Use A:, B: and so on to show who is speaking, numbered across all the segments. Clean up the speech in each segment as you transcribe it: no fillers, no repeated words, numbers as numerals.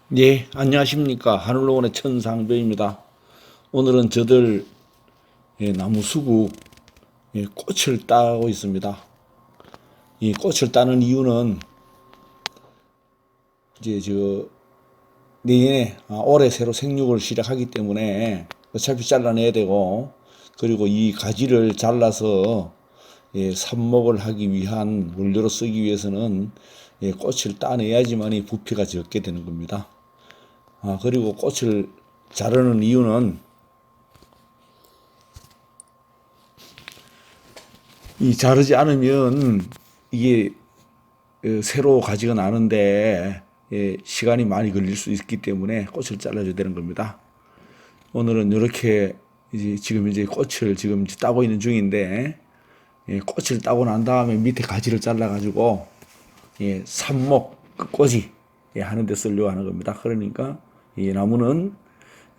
A: 네, 안녕하십니까. 하늘로원의 천상배입니다. 오늘은 저들 나무 수국 꽃을 따고 있습니다. 이 꽃을 따는 이유는 이제 내년에 올해 새로 생육을 시작하기 때문에 어차피 잘라내야 되고, 그리고 이 가지를 잘라서 삽목을 하기 위한 원료로 쓰기 위해서는 꽃을 따내야지만이 부피가 적게 되는 겁니다. 그리고 꽃을 자르는 이유는 이 자르지 않으면 이게 새로 가지가 나는데 시간이 많이 걸릴 수 있기 때문에 꽃을 잘라줘야 되는 겁니다. 오늘은 이렇게 지금 이제 꽃을 지금 따고 있는 중인데, 꽃을 따고 난 다음에 밑에 가지를 잘라 가지고 삽목 끝꽂이 하는 데 쓰려고 하는 겁니다. 그러니까 이 나무는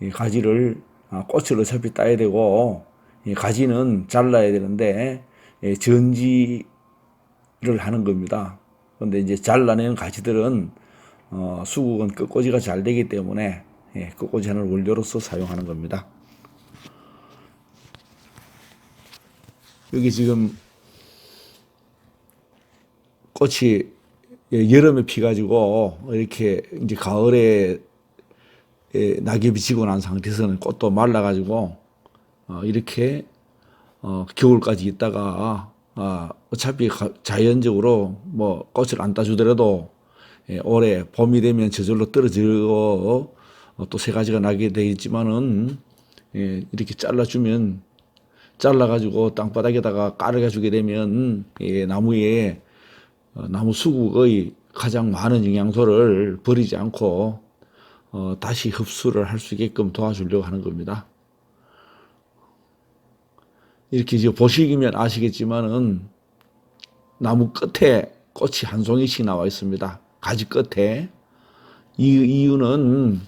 A: 이 가지를 꽃을 어차피 따야 되고 이 가지는 잘라야 되는데 전지를 하는 겁니다. 그런데 이제 잘라낸 가지들은 수국은 끝꽂이가 잘 되기 때문에 끝꽂이 하는 원료로서 사용하는 겁니다. 여기 지금 꽃이 여름에 피가지고 이렇게 이제 가을에 낙엽이 지고 난 상태에서는 꽃도 말라가지고 이렇게 겨울까지 있다가 어차피 자연적으로 뭐 꽃을 안 따주더라도 올해 봄이 되면 저절로 떨어지고 또 새 가지가 나게 되겠지만은 이렇게 잘라주면 잘라가지고 땅바닥에다가 깔아주게 되면 나무에 나무 수국의 가장 많은 영양소를 버리지 않고 다시 흡수를 할 수 있게끔 도와주려고 하는 겁니다. 이렇게 이제 보시면 아시겠지만은 나무 끝에 꽃이 한 송이씩 나와 있습니다. 가지 끝에. 이 이유는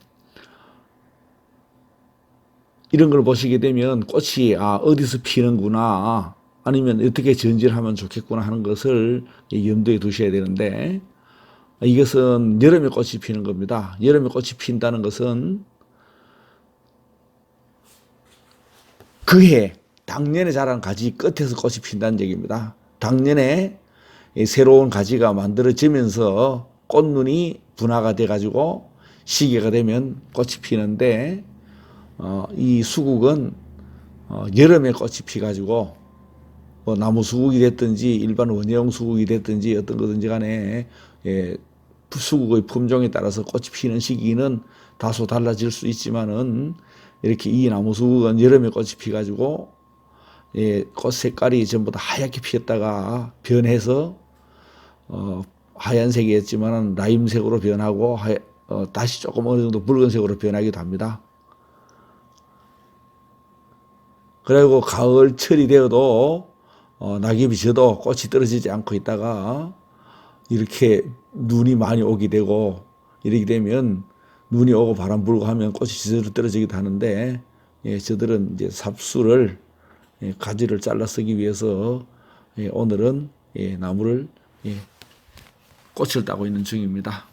A: 이런 걸 보시게 되면 꽃이 어디서 피는구나, 아니면 어떻게 전지를 하면 좋겠구나 하는 것을 염두에 두셔야 되는데, 이것은 여름에 꽃이 피는 겁니다. 여름에 꽃이 핀다는 것은 그해 당년에 자란 가지 끝에서 꽃이 핀다는 얘기입니다. 당년에 새로운 가지가 만들어지면서 꽃눈이 분화가 돼가지고 시기가 되면 꽃이 피는데, 이 수국은 여름에 꽃이 피가지고 뭐 나무 수국이 됐든지 일반 원예용 수국이 됐든지 어떤 거든지 간에 수국의 품종에 따라서 꽃이 피는 시기는 다소 달라질 수 있지만은, 이렇게 이 나무 수국은 여름에 꽃이 피가지고 꽃 색깔이 전부 다 하얗게 피었다가 변해서 하얀색이었지만은 라임색으로 변하고 다시 조금 어느 정도 붉은색으로 변하기도 합니다. 그리고 가을철이 되어도 낙엽이 져도 꽃이 떨어지지 않고 있다가 이렇게 눈이 많이 오게 되고, 이렇게 되면 눈이 오고 바람 불고 하면 꽃이 저절로 떨어지기도 하는데, 저들은 이제 삽수를 가지를 잘라 쓰기 위해서 오늘은 나무를 꽃을 따고 있는 중입니다.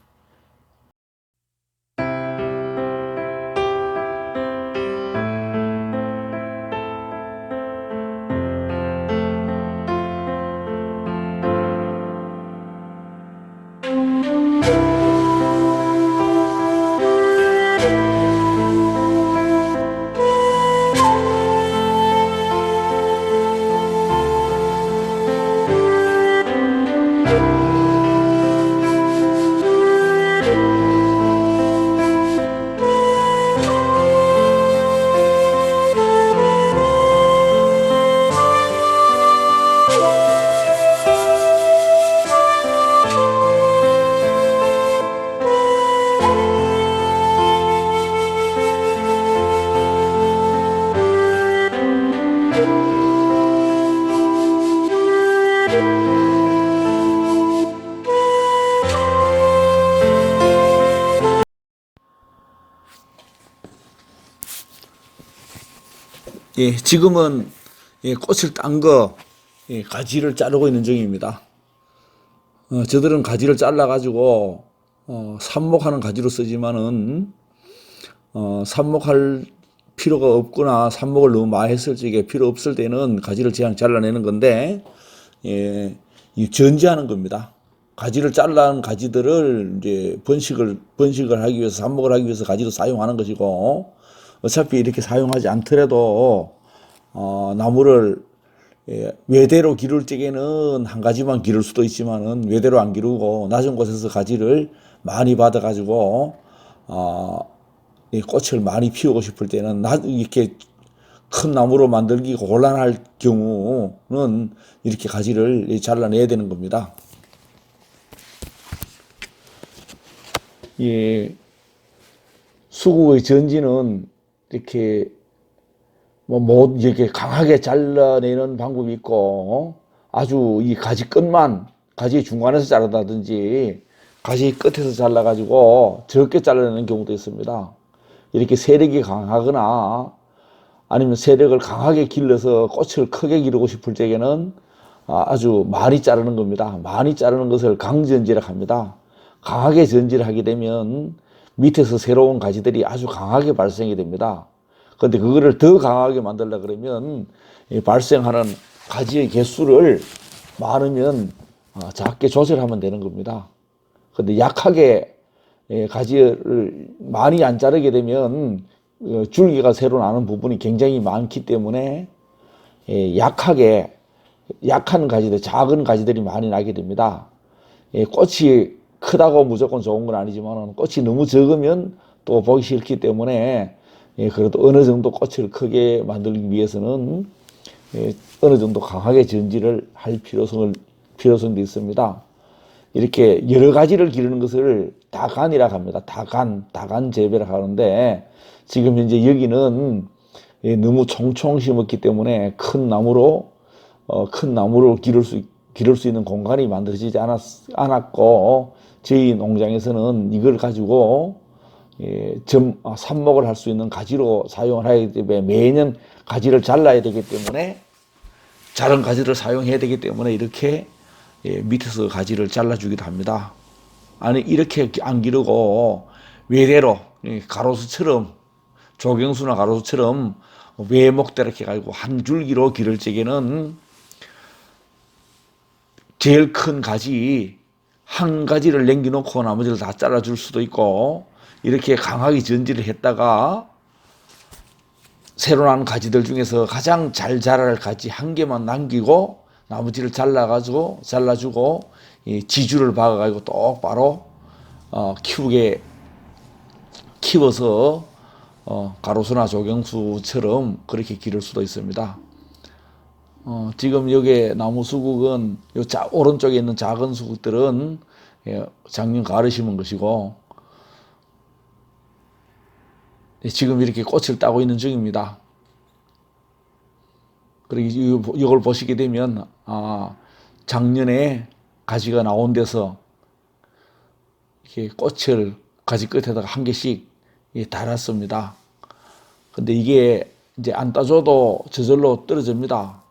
A: 지금은 꽃을 딴 거 가지를 자르고 있는 중입니다. 저들은 가지를 잘라가지고 삽목하는 가지로 쓰지만은 삽목할 필요가 없거나 삽목을 너무 많이 했을 적에 필요 없을 때는 가지를 그냥 잘라내는 건데, 이 전지하는 겁니다. 가지를 잘라낸 가지들을 이제 번식을 하기 위해서, 삽목을 하기 위해서 가지로 사용하는 것이고, 어차피 이렇게 사용하지 않더라도 나무를 외대로 기를 적에는 한 가지만 기를 수도 있지만은 외대로 안 기르고 낮은 곳에서 가지를 많이 받아 가지고 이 꽃을 많이 피우고 싶을 때는 이렇게 큰 나무로 만들기가 곤란할 경우는 이렇게 가지를 잘라내야 되는 겁니다. 예, 수국의 전지는 이렇게 이렇게 강하게 잘라내는 방법이 있고, 아주 이 가지 끝만, 가지 중간에서 자른다든지, 가지 끝에서 잘라가지고 적게 잘라내는 경우도 있습니다. 이렇게 세력이 강하거나 아니면 세력을 강하게 길러서 꽃을 크게 기르고 싶을 적에는 아주 많이 자르는 겁니다. 많이 자르는 것을 강전지라고 합니다. 강하게 전지를 하게 되면 밑에서 새로운 가지들이 아주 강하게 발생이 됩니다. 그런데 그거를 더 강하게 만들려 그러면 발생하는 가지의 개수를 많으면 작게 조절하면 되는 겁니다. 그런데 약하게 가지를 많이 안 자르게 되면 줄기가 새로 나는 부분이 굉장히 많기 때문에 약한 가지들, 작은 가지들이 많이 나게 됩니다. 꽃이 크다고 무조건 좋은 건 아니지만 꽃이 너무 적으면 또 보기 싫기 때문에 그래도 어느 정도 꽃을 크게 만들기 위해서는 어느 정도 강하게 전지를 할 필요성도 있습니다. 이렇게 여러 가지를 기르는 것을 다간이라고 합니다. 다간 재배라고 하는데 지금 현재 여기는 너무 총총 심었기 때문에 큰 나무로 기를 수 있는 공간이 만들어지지 않았고 저희 농장에서는 이걸 가지고 삽목을 할 수 있는 가지로 사용을 하기 때문에 매년 가지를 잘라야 되기 때문에 자른 가지를 사용해야 되기 때문에 이렇게 밑에서 가지를 잘라주기도 합니다. 아니 이렇게 안 기르고 외대로 가로수처럼 조경수나 가로수처럼 외목대로 이렇게 가지고 한 줄기로 기를 적에는 제일 큰 가지 한 가지를 남겨놓고 나머지를 다 잘라줄 수도 있고 이렇게 강하게 전지를 했다가 새로 난 가지들 중에서 가장 잘 자랄 가지 한 개만 남기고 나머지를 잘라주고 지주를 박아가지고 똑바로 키워서 가로수나 조경수처럼 그렇게 기를 수도 있습니다. 지금 여기 나무 수국은 오른쪽에 있는 작은 수국들은 작년 가을 심은 것이고 지금 이렇게 꽃을 따고 있는 중입니다. 그리고 이걸 보시게 되면 작년에 가지가 나온 데서 이렇게 꽃을 가지 끝에다가 한 개씩 달았습니다. 근데 이게 이제 안 따줘도 저절로 떨어집니다.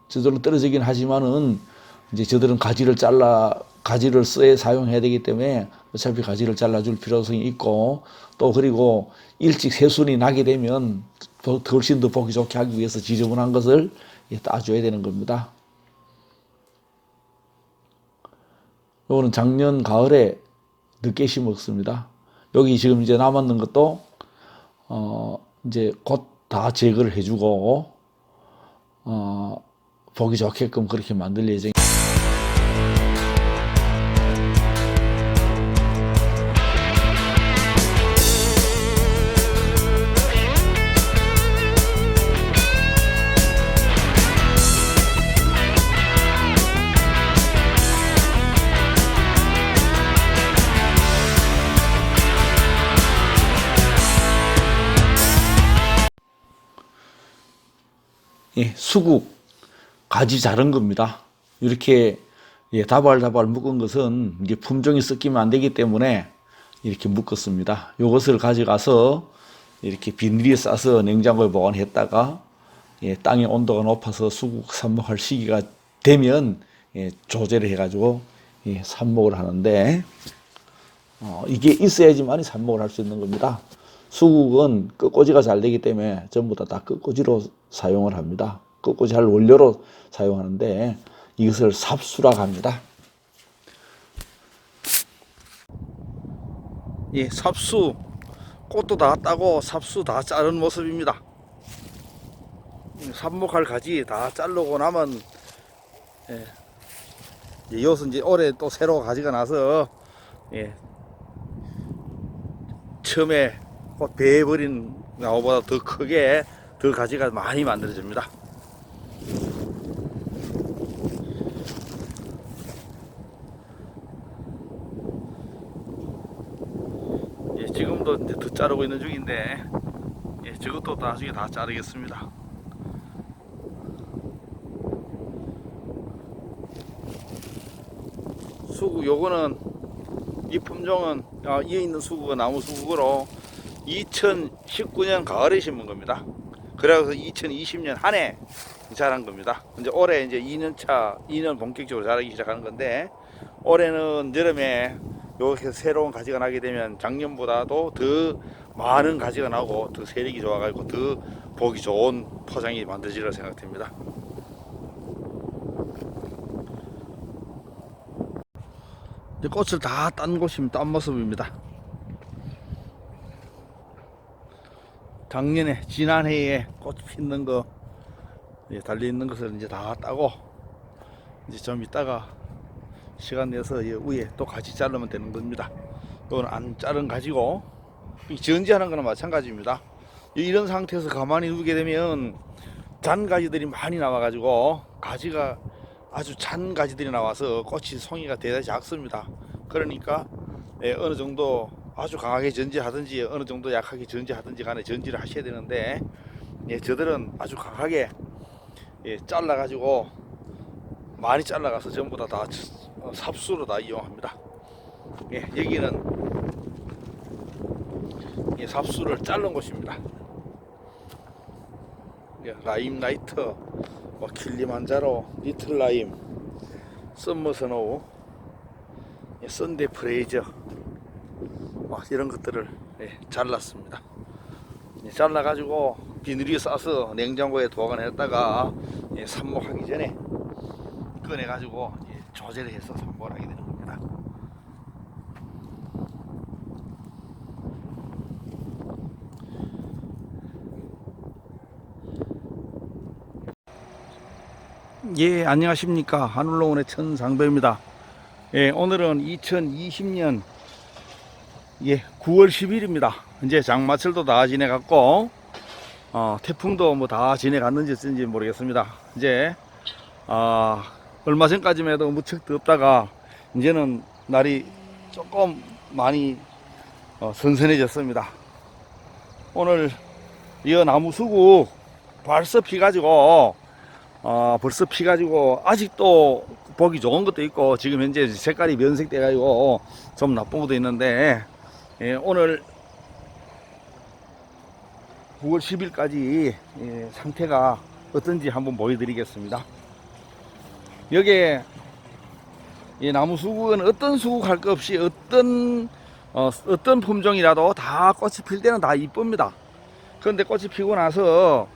A: 저절로 떨어지긴 하지만은 이제 저들은 가지를 사용해야 되기 때문에 어차피 가지를 잘라줄 필요성이 있고 또 그리고 일찍 새순이 나게 되면 훨씬 더 보기 좋게 하기 위해서 지저분한 것을 따줘야 되는 겁니다. 요거는 작년 가을에 늦게 심었습니다. 여기 지금 이제 남았는 것도 이제 곧 다 제거를 해주고 보기 좋게끔 그렇게 만들 예정입니다. 수국 가지 자른 겁니다. 이렇게 다발다발 묶은 것은 이제 품종이 섞이면 안 되기 때문에 이렇게 묶었습니다. 이것을 가져가서 이렇게 비닐에 싸서 냉장고에 보관했다가 땅의 온도가 높아서 수국 삽목할 시기가 되면 조제를 해가지고 삽목을 하는데 이게 있어야지만 삽목을 할 수 있는 겁니다. 수국은 끝꽂이가 잘 되기 때문에 전부 다 끝꽂이로 사용을 합니다. 끝꽂이 할 원료로 사용하는데 이것을 삽수라고 합니다. 예, 삽수. 꽃도 다 따고 삽수 다 자른 모습입니다. 삽목할 가지 다 자르고 나면 이것은 이제 올해 또 새로 가지가 나서 처음에 꽃 베어버린 나무보다 더 크게 더 가지가 많이 만들어집니다. 지금도 이제 더 자르고 있는 중인데 저것도 나중에 다 자르겠습니다. 수국 요거는 이 품종은 이에 있는 수국은 나무 수국으로 2019년 가을에 심은 겁니다. 그래서 2020년 한 해 자란 겁니다. 이제 올해 이제 2년 본격적으로 자라기 시작하는 건데 올해는 여름에 이렇게 새로운 가지가 나게 되면 작년보다도 더 많은 가지가 나고 더 세력이 좋아가지고 더 보기 좋은 포장이 만들어지리라 생각됩니다. 이제 꽃을 다 딴 곳이 딴 모습입니다. 작년에 지난해에 꽃 피는 거 달려 있는 것을 이제 다 따고 이제 좀 이따가 시간 내서 이 위에 또 가지 자르면 되는 겁니다. 이건 안 자른 가지고 전지하는 거나 마찬가지입니다. 이런 상태에서 가만히 두게 되면 잔 가지들이 많이 나와 가지고 가지가 아주 잔 가지들이 나와서 꽃이 송이가 대단히 작습니다. 그러니까 어느 정도 아주 강하게 전지하든지 어느 정도 약하게 전지하든지 간에 전지를 하셔야 되는데 저들은 아주 강하게 잘라 가지고 많이 잘라가서 전부 다 삽수로 다 이용합니다. 여기는 삽수를 자른 곳입니다. 라임 라이트, 킬리만자로, 리틀 라임, 썸머 스노우, 썬데이 프레이저 이런 것들을 잘랐습니다. 잘라가지고 비닐에 싸서 냉장고에 보관했다가 삽목하기 전에 꺼내가지고 조제를 해서 삽목을 하게 되는 겁니다. 안녕하십니까. 하늘로운의 천상배입니다. 오늘은 2020년 9월 10일입니다. 이제 장마철도 다 지내갔고 태풍도 뭐 다 지내갔는지 어쩐지 모르겠습니다. 이제 얼마 전까지만 해도 무척 덥다가 이제는 날이 조금 많이 선선해졌습니다. 오늘 이 나무 수국 벌써 피가지고 아직도 보기 좋은 것도 있고 지금 현재 색깔이 변색돼 가지고 좀 나쁜 것도 있는데 오늘 9월 10일까지 상태가 어떤지 한번 보여드리겠습니다. 여기에 나무 수국은 어떤 수국 할 것 없이 어떤 품종이라도 다 꽃이 필 때는 다 이쁩니다. 그런데 꽃이 피고 나서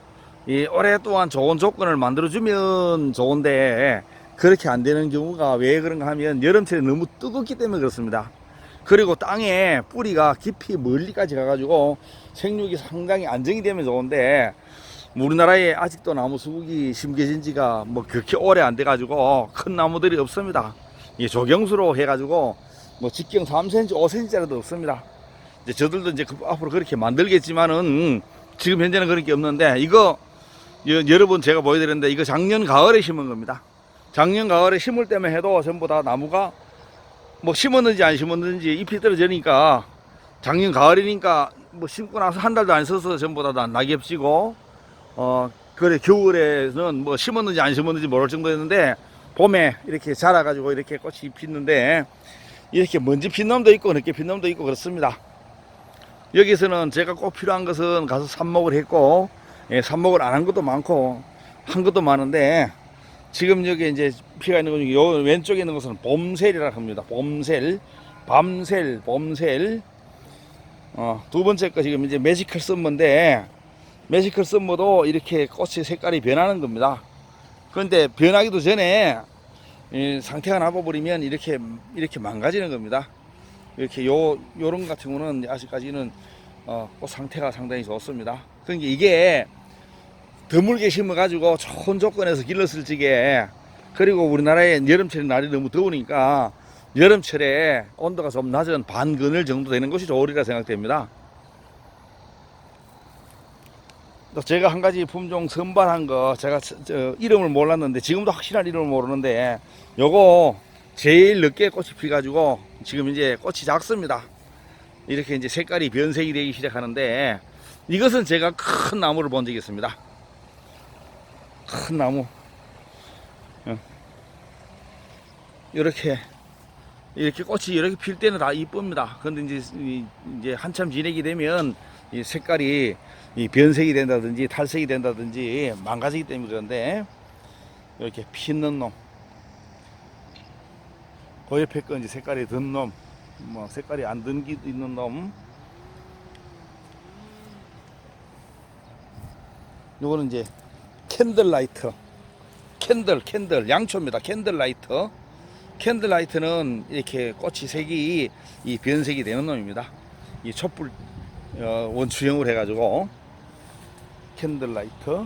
A: 오랫동안 좋은 조건을 만들어주면 좋은데 그렇게 안 되는 경우가 왜 그런가 하면 여름철에 너무 뜨겁기 때문에 그렇습니다. 그리고 땅에 뿌리가 깊이 멀리까지 가가지고 생육이 상당히 안정이 되면 좋은데 우리나라에 아직도 나무 수국이 심겨진 지가 뭐 그렇게 오래 안 돼가지고 큰 나무들이 없습니다. 조경수로 해가지고 뭐 직경 3cm, 5cm라도 없습니다. 이제 저들도 이제 앞으로 그렇게 만들겠지만은 지금 현재는 그런 게 없는데 이거 여러분 제가 보여드렸는데 이거 작년 가을에 심은 겁니다. 작년 가을에 심을 때만 해도 전부 다 나무가 뭐 심었는지 안 심었는지 잎이 떨어지니까 작년 가을이니까 뭐 심고 나서 한 달도 안 써서 전부 다 낙엽지고 그래 겨울에는 뭐 심었는지 안 심었는지 모를 정도였는데 봄에 이렇게 자라가지고 이렇게 꽃이 피는데 이렇게 먼지 핀 놈도 있고 늦게 핀 놈도 있고 그렇습니다. 여기서는 제가 꼭 필요한 것은 가서 삽목을 했고 삽목을 안 한 것도 많고 한 것도 많은데 지금 여기 이제 피가 있는 것 중에 요 왼쪽에 있는 것은 봄셀이라고 합니다. 봄셀
B: 범셀. 두 번째 거 지금 이제 매지컬 썸머인데, 매지컬 썸머도 이렇게 꽃의 색깔이 변하는 겁니다. 그런데 변하기도 전에 상태가 나빠버리면 이렇게 망가지는 겁니다. 이렇게 요런 같은 경우는 아직까지는 꽃 상태가 상당히 좋습니다. 그러니까 이게 드물게 심어 가지고 좋은 조건에서 길렀을 적에, 그리고 우리나라에 여름철에 날이 너무 더우니까 여름철에 온도가 좀 낮은 반그늘 정도 되는 것이 좋으리라 생각됩니다. 또 제가 한 가지 품종 선발한 거, 제가 이름을 몰랐는데, 지금도 확실한 이름을 모르는데, 요거 제일 늦게 꽃이 피가지고 지금 이제 꽃이 작습니다. 이렇게 이제 색깔이 변색이 되기 시작하는데, 이것은 제가 큰 나무를 본 적이 있습니다. 큰 나무. 이렇게 꽃이 이렇게 필 때는 다 이쁩니다. 근데 이제 한참 지내게 되면 이 색깔이 변색이 된다든지 탈색이 된다든지 망가지기 때문에 그런데, 이렇게 피는 놈, 그 옆에 거 이제 색깔이 든 놈, 뭐 색깔이 안 든 게 있는 놈, 요거는 이제 캔들라이트, 캔들 양초입니다. 캔들라이트는 이렇게 꽃이 색이 변색이 되는 놈입니다. 이 촛불 원추형으로 해가지고 캔들라이트.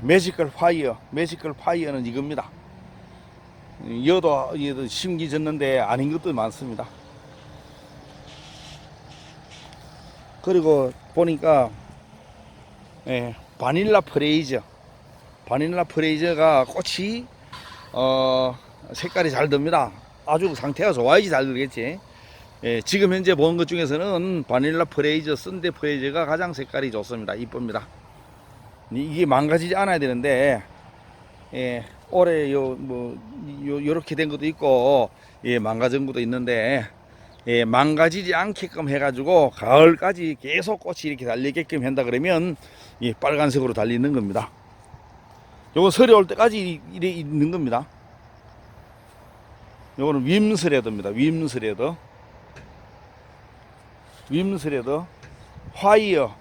B: 매지컬 파이어는 이겁니다. 얘도 심기 졌는데 아닌 것도 많습니다. 그리고 보니까 바닐라 프레이저가 꽃이 색깔이 잘 듭니다. 아주 상태가 좋아야지 잘 들겠지. 지금 현재 본 것 중에서는 바닐라 프레이저, 썬데 프레이저가 가장 색깔이 좋습니다. 이쁩니다. 이게 망가지지 않아야 되는데, 올해 요렇게 된 것도 있고, 망가진 것도 있는데, 망가지지 않게끔 해가지고 가을까지 계속 꽃이 이렇게 달리게끔 한다 그러면 빨간색으로 달리는 겁니다. 요거 설이 올 때까지 이래 있는 겁니다. 요거는 윈스레더입니다. 윈스레더 화이어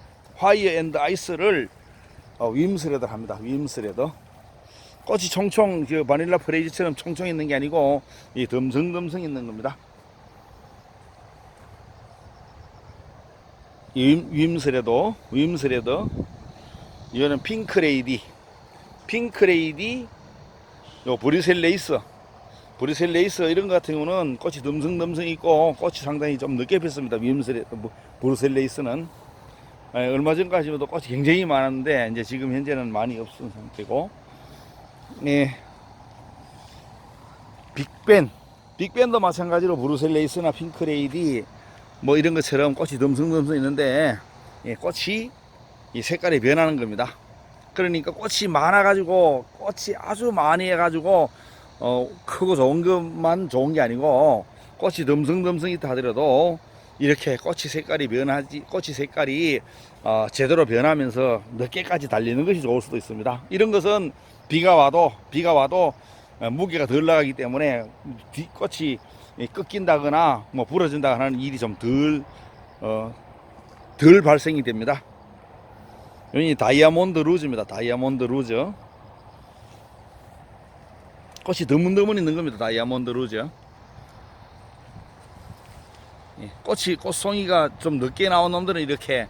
B: 앤드 아이스를 윈스레더 합니다. 윈스레더. 꽃이 총총 바닐라 프레이즈처럼 총총 있는 게 아니고 덤성덤성 있는 겁니다. 윈스레더. 이거는 핑크레이디, 요 브리셀레이스 이런 것 같은 경우는 꽃이 덤성덤성 있고 꽃이 상당히 좀 늦게 폈습니다. 브리셀레이스는 얼마 전까지도 꽃이 굉장히 많았는데 이제 지금 현재는 많이 없은 상태고, 빅벤도 마찬가지로 브루셀레이스나 핑크레이디 뭐 이런 것처럼 꽃이 덤성덤성 있는데, 꽃이 이 색깔이 변하는 겁니다. 그러니까 꽃이 많아가지고, 꽃이 아주 많이 해가지고 크고 좋은 것만 좋은 게 아니고, 꽃이 덤성덤성 있다 하더라도 이렇게 꽃이 색깔이 제대로 변하면서 늦게까지 달리는 것이 좋을 수도 있습니다. 이런 것은 비가 와도 무게가 덜 나가기 때문에 꽃이 꺾인다거나 뭐 부러진다거나 하는 일이 좀 덜 발생이 됩니다. 여기 다이아몬드 루즈입니다. 꽃이 드문드문 있는 겁니다. 다이아몬드 루즈. 꽃송이가 좀 늦게 나온 놈들은 이렇게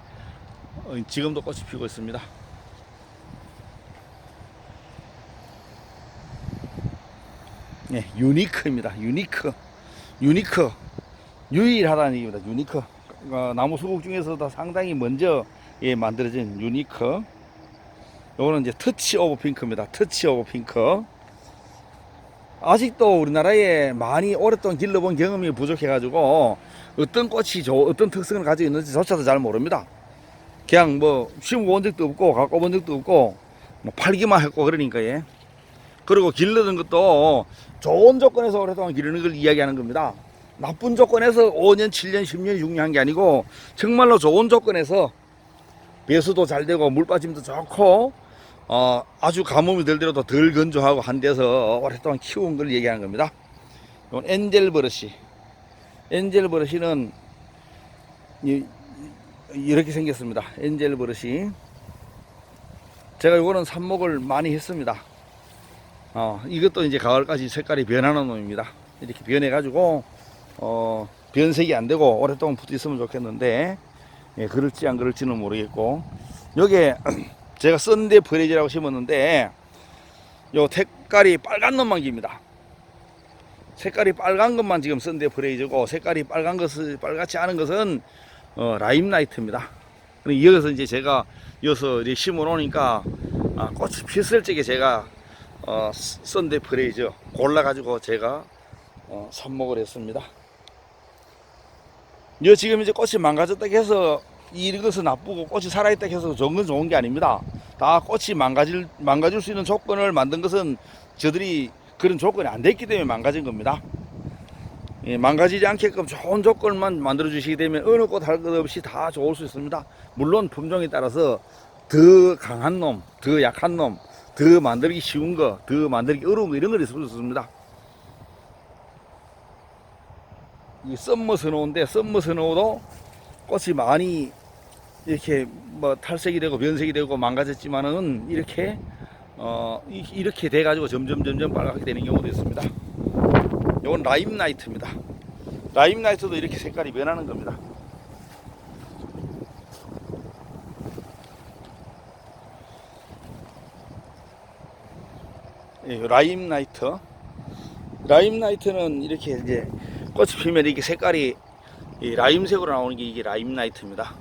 B: 지금도 꽃이 피고 있습니다. 유니크입니다. 유일하다는 얘기입니다. 유니크. 나무 수국 중에서도 상당히 먼저 만들어진 유니크. 요거는 이제 터치 오브 핑크입니다. 아직도 우리나라에 많이 오랫동안 길러본 경험이 부족해가지고 어떤 꽃이 어떤 특성을 가지고 있는지조차도 잘 모릅니다. 그냥 뭐 심어본 적도 없고 갖고 본 적도 없고 뭐 팔기만 했고 그러니까. 그리고 길러던 것도 좋은 조건에서 오랫동안 기르는 걸 이야기하는 겁니다. 나쁜 조건에서 5년, 7년, 10년, 6년 한 게 아니고 정말로 좋은 조건에서 배수도 잘 되고 물 빠짐도 좋고 아주 가뭄이 들더라도 덜 건조하고 한 데서 오랫동안 키운 걸 얘기하는 겁니다. 이건 엔젤 버릇이. 엔젤 버릇이는 이렇게 생겼습니다. 엔젤 버릇이. 제가 이거는 삽목을 많이 했습니다. 이것도 이제 가을까지 색깔이 변하는 놈입니다. 이렇게 변해가지고, 변색이 안 되고 오랫동안 붙어 있으면 좋겠는데, 예, 그럴지 안 그럴지는 모르겠고, 요게 제가 썬데 프레이즈라고 심었는데, 요 색깔이 빨간 놈만 깁니다. 색깔이 빨간 것만 지금 썬데 프레이즈고, 색깔이 빨갛지 않은 것은, 라임 나이트입니다. 여기서 이제 제가 여기서 이렇게 심어 놓으니까, 꽃이 피었을 적에 제가, 썬데 프레이즈 골라가지고 제가, 삽목을 했습니다. 여 지금 이제 꽃이 망가졌다 해서 이것은 나쁘고 꽃이 살아있다 해서 좋은 건 좋은 게 아닙니다. 다 꽃이 망가질 수 있는 조건을 만든 것은 저들이 그런 조건이 안 됐기 때문에 망가진 겁니다. 예, 망가지지 않게끔 좋은 조건만 만들어 주시게 되면 어느 꽃 할 것 없이 다 좋을 수 있습니다. 물론 품종에 따라서 더 강한 놈, 더 약한 놈, 더 만들기 쉬운 거, 더 만들기 어려운 거 이런 걸 있을 수 있습니다. 이 썸머 스노우인데 썸머 스노우도 꽃이 많이 이렇게 뭐 탈색이 되고 변색이 되고 망가졌지만은 이렇게 이렇게 돼 가지고 점점 빨갛게 되는 경우도 있습니다. 이건 라임 나이트입니다. 라임 나이트도 이렇게 색깔이 변하는 겁니다. 예, 라임 나이트. 라임 나이트는 이렇게 이제 꽃이 피면 이렇게 색깔이 이 라임색으로 나오는 게 이게 라임 나이트입니다.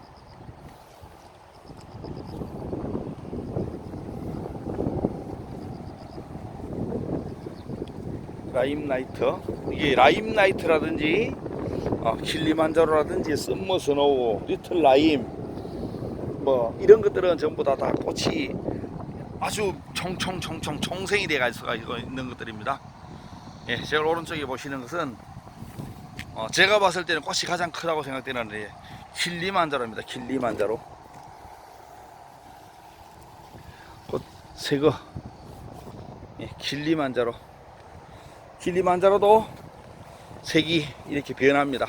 B: 라임 나이트. 이게 라임 나이트라든지 킬리만자로라든지 썸머 스노우, 리틀 라임 뭐 이런 것들은 전부 다 꽃이 아주 총생이 돼가지고 있는 것들입니다. 예, 제가 오른쪽에 보시는 것은 제가 봤을 때는 꽃이 가장 크다고 생각되는 킬리만자로입니다. 킬리만자로. 꽃 새거. 예, 킬리만자로. 킬리만자로도 색이 이렇게 변합니다.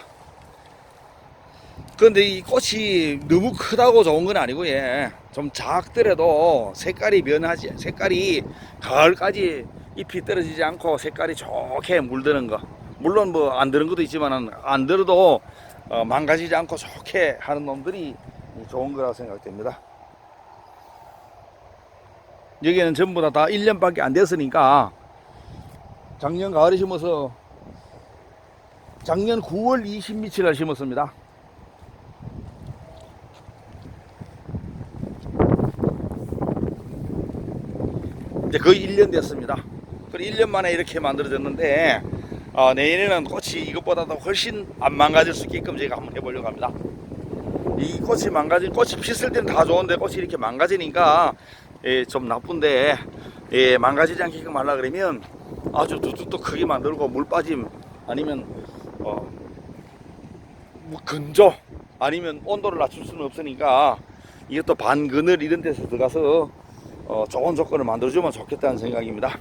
B: 그런데 이 꽃이 너무 크다고 좋은 건 아니고, 예, 좀 작더라도 색깔이 색깔이 가을까지 잎이 떨어지지 않고 색깔이 좋게 물드는 거. 물론 뭐 안 드는 것도 있지만 안 들어도 망가지지 않고 좋게 하는 놈들이 좋은 거라고 생각됩니다. 여기는 전부 다 1년밖에 안 됐으니까 작년 가을에 심어서 작년 9월 20며칠 날 심었습니다. 이제 거의 1년 됐습니다. 그리고 1년 만에 이렇게 만들어졌는데 내년에는 꽃이 이것보다도 훨씬 안 망가질 수 있게끔 제가 한번 해보려고 합니다. 이 꽃이 피었을 때는 다 좋은데 꽃이 이렇게 망가지니까 좀 나쁜데, 망가지지 않게끔 하려 그러면 아주 두둑도 크게 만들고 물 빠짐 아니면 건조 아니면 온도를 낮출 수는 없으니까 이것도 반그늘 이런 데서 들어가서 좋은 조건을 만들어주면 좋겠다는 생각입니다.